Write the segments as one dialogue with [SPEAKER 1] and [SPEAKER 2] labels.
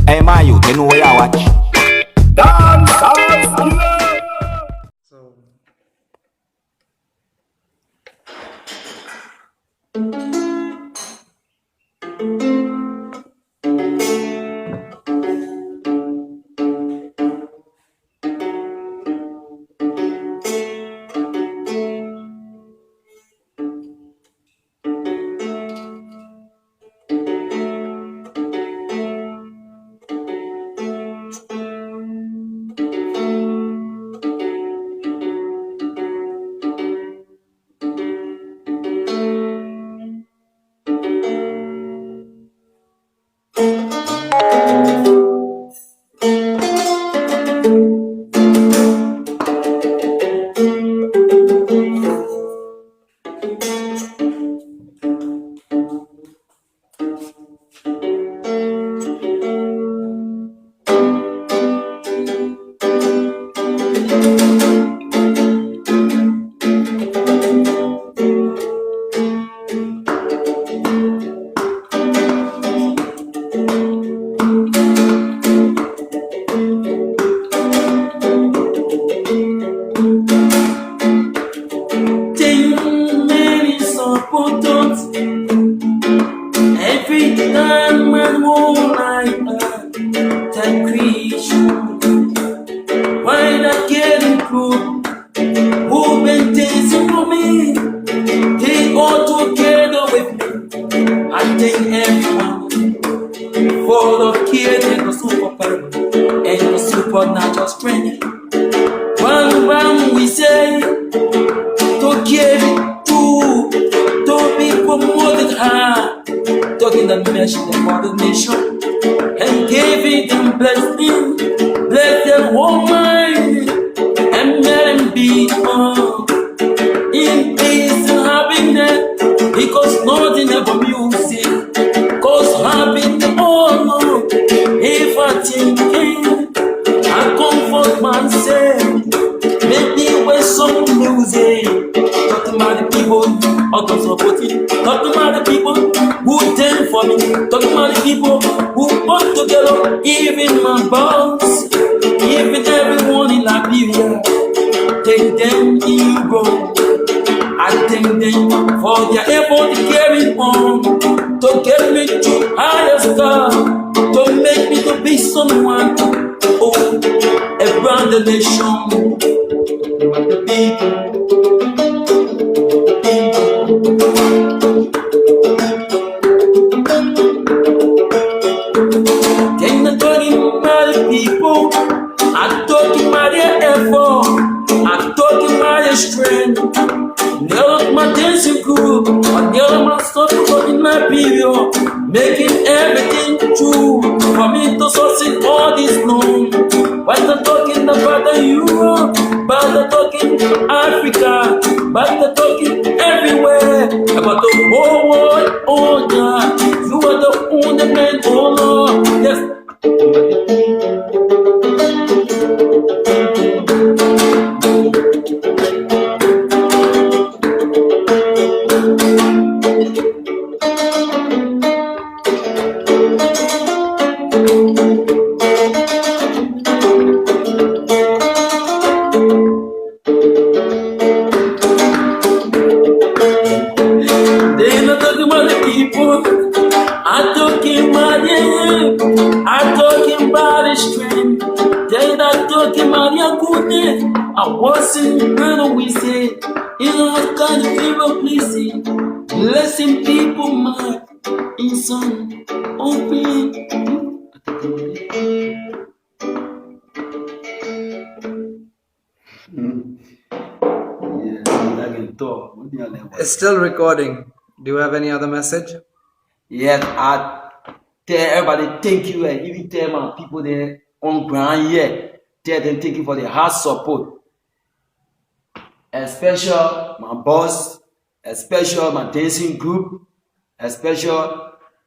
[SPEAKER 1] Hey, my youth, you know where you watch? Dancehall.
[SPEAKER 2] So many important every time and moonlight that creation. Why not get improved? Who been dancing for me? They all together with me. I thank everyone for the kid and the superpower and the supernatural strength. One we say to give it to be promoted high, talking the mission for the nation, and giving them blessing, bless their whole mind, and let them be in peace and happiness, because nothing ever music, cause happiness, oh no, if I thinking, I comfort myself, maybe with some music, talking about the people, out of supporting, talking about the people who dance for me, talking about the people who put together, even my boss, even everyone in LibEriA, take them in Europe. I thank them for their effort carrying on to get me to higher star, to make me to be someone, oh, around the nation. Then I'm talking about the people, I'm talking about their effort, I'm talking about their strength. They're my dancing group, and they're my stuff in my period, making everything true for me to succeed all this long. But they're talking about the Europe, but they're talking Africa, but they're talking everywhere about the whole world. Oh yeah, you are the only man, oh Lord, yes. They're not talking about the people, I'm talking about them, I'm talking about the strength. They're not talking about your goodness. I wasn't gonna we say, you know what kind of people pleasing, blessing people mind in some open.
[SPEAKER 3] It's still recording. Do you have any other message?
[SPEAKER 2] Yes, I tell everybody thank you, and even tell my people there on ground here, tell them thank you for their hard support. Especially my boss, especially my dancing group, especially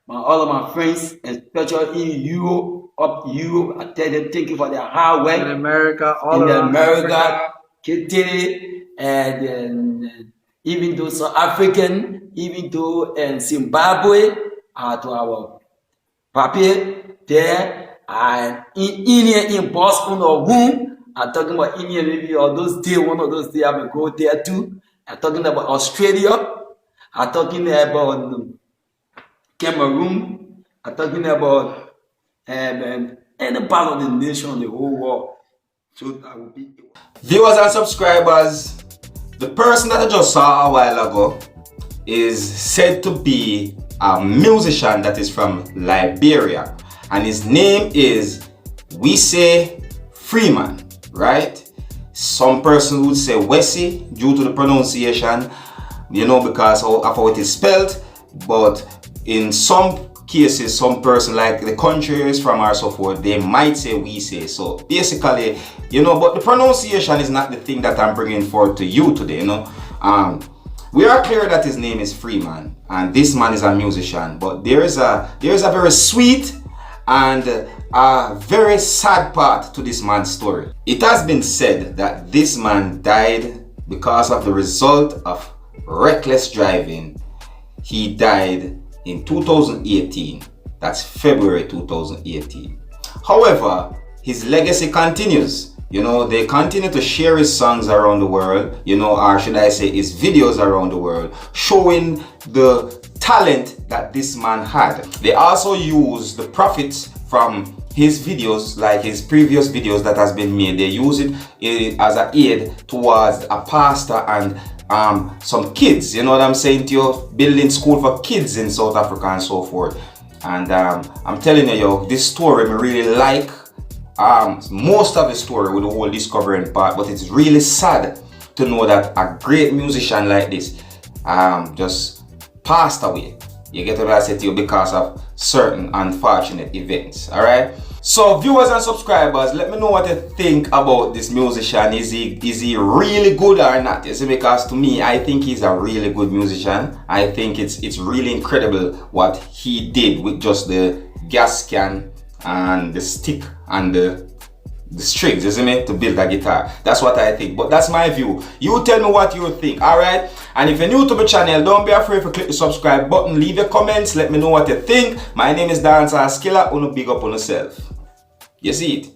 [SPEAKER 2] all of my friends, especially in Europe, I tell them thank you for their hard work.
[SPEAKER 3] In America, all
[SPEAKER 2] in
[SPEAKER 3] around
[SPEAKER 2] America,
[SPEAKER 3] Africa.
[SPEAKER 2] and even though South African, even though in Zimbabwe, to our papi there, and in Boston or whom. I'm talking about India, maybe or those days, one of those days I will go there too. I'm talking about Australia. I'm talking about Cameroon. I'm talking about any part of the nation, the whole world. So that will be.
[SPEAKER 1] Viewers and subscribers, the person that I just saw a while ago is said to be a musician that is from LibEriA, and his name is WESSEH FREEMAN, right? Some person would say WESSEH due to the pronunciation, you know, because of how it is spelled, but in some cases, some person like the country is from or so forth, they might say WESSEH. So basically, you know, but the pronunciation is not the thing that I'm bringing forward to you today, you know. We are clear that his name is Freeman, and this man is a musician, but there is a very sweet and a very sad part to this man's story. It has been said that this man died because of the result of reckless driving. He died in 2018. That's February 2018. However, his legacy continues. You know, they continue to share his songs around the world, you know, or should I say his videos around the world, showing the talent that this man had. They also use the profits from his videos, like his previous videos that has been made. They use it as an aid towards a pastor and some kids, you know what I'm saying to you, building school for kids in South Africa and so forth. And I'm telling you, yo, this story I really like. Most of the story with the whole discovering part, but it's really sad to know that a great musician like this just passed away. You get what I say to you, because of certain unfortunate events. All right. So viewers and subscribers, let me know what you think about this musician. Is he really good or not? You see, because to me, I think he's a really good musician. I think it's really incredible what he did with just the gas can and the stick and the strings, isn't it, to build a guitar. That's what I think, but that's my view. You tell me what you think, alright? And if you're new to my channel, don't be afraid to click the subscribe button, leave your comments, let me know what you think. My name is Dancehall. Uno big up on yourself. You see it?